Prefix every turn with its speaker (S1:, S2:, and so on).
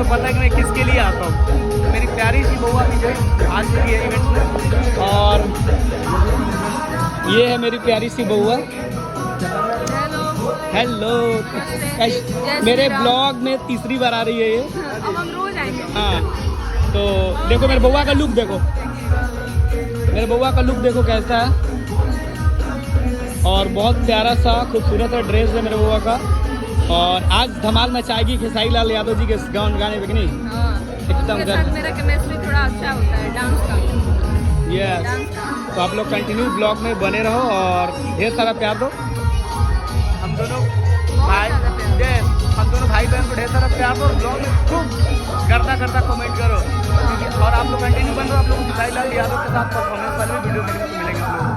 S1: पता है कि मैं किसके लिए आता हूँ। तो मेरी प्यारी सी बउआ भी जो आज भी है इवेंट में, और ये है मेरी प्यारी सी बउआ। हेलो। मेरे ब्लॉग में तीसरी बार आ रही है ये।
S2: अब हम रोज आएंगे।
S1: हाँ, तो देखो मेरे बउआ का लुक देखो, मेरे बउआ का लुक देखो कैसा है, और बहुत प्यारा सा खूबसूरत सा ड्रेस है मेरे बउआ का। और आज धमाल मचाएगी खेसारी लाल यादव जी के गाने पे कि नहीं? एकदम
S2: मेरा केमिस्ट्री थोड़ा अच्छा होता है डांस का।
S1: यस, तो आप लोग कंटिन्यू ब्लॉग में बने रहो और ढेर सारा प्यार दो। हम दोनों भाई बहन को ढेर सारा प्यार दो, ब्लॉग में खूब करता कमेंट करो, और आप लोग कंटिन्यू बन रहे हो। आप लोग खेसारी लाल यादव के साथ परफॉर्मेंस वाले वीडियो देखने को मिलेंगे आप लोगों को।